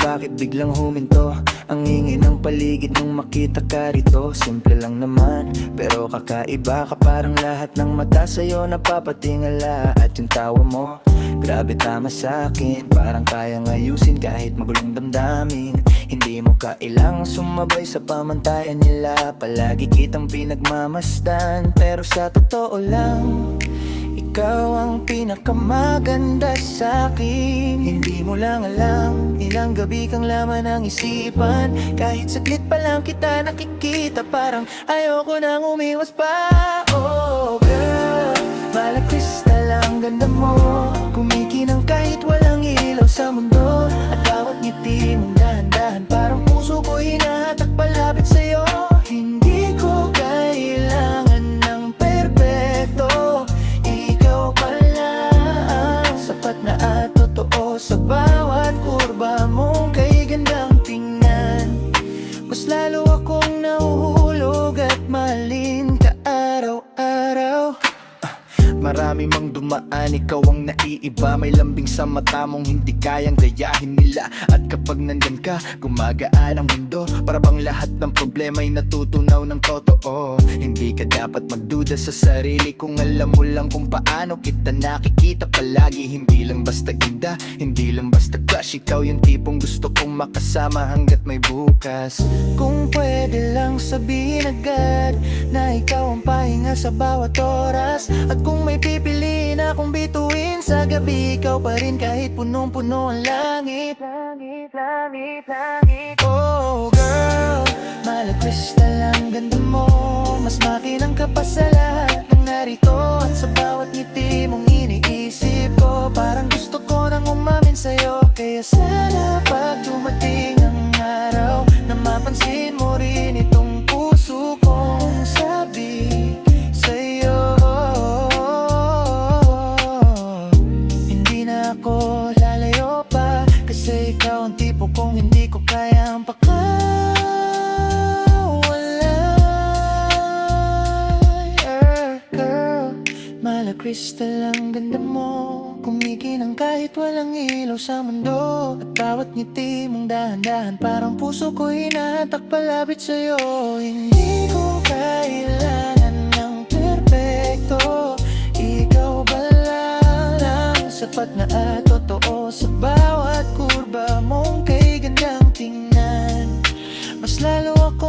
bakit biglang huminto ang ingay ng paligid nung makita ka rito. Simple lang naman, pero kakaiba ka. Parang lahat ng mata sa'yo napapatingala. At yung tawa mo, grabe tama sa'kin. Parang kayang ayusin kahit magulong damdamin. Hindi mo kailangang sumabay sa pamantayan nila. Palagi kitang pinagmamasdan, pero sa totoo lang, ikaw ang pinakamaganda sa'kin. Hindi mo lang alam, ilang gabi kang laman ng isipan. Kahit saglit pa lang kita nakikita, parang ayoko nang umiwas pa. Oh girl, malakristal ang ganda mo. Kumikinang kahit walang ilaw sa mundo. At bawat ngiti mong dahan-dahan, parang puso ko hinahatak palapit sa'yo. Hindi ko kailangan ng perpekto, ikaw pala ang sapat na at totoo. Sa bawat kurba mong kay gandang tingnan, mas lalo akong nahuhulog at mahalin ka araw-araw. Marami mang dumaan, ikaw ang naiiba. May lambing sa mata mong hindi kayang gayahin nila. At kapag nandyan ka, gumagaan ang mundo. Para bang lahat ng problema ay natutunaw ng totoo. Hindi ka dapat magduda sa sarili kung alam mo lang kung paano kita nakikita palagi. Hindi lang basta ganda, hindi lang basta crush. Ikaw yung tipong gusto kong makasama hanggat may bukas. Kung pwede lang sabihin agad na ikaw ang pahinga sa bawat oras. At kung may pipiliin akong bituin sa gabi, ikaw pa rin kahit punong-puno ang langit. Langit, langit, langit. Oh girl, malakristal ang ganda mo. Mas makinang ka pa sa lahat ng narito. At sa bawat ngiti mong iniisip ko, parang gusto ko nang umamin sa'yo. Kaya sana pag dumating ang araw na mapansin mo rin itong puso kong sabi sa'yo. Ako lalayo pa, kasi ikaw ang tipo kong hindi ko kayang pakawalay. Girl, malakristal ang ganda mo. Kumikinang kahit walang ilaw sa mundo. At bawat ngiti mong dahan-dahan, parang puso ko hinahatak palapit sa'yo. Hindi ko kailangan ng perpekto, ikaw ba lang sapat na at totoo. Sa bawat kurba mong kay gandang tingnan, mas lalo ako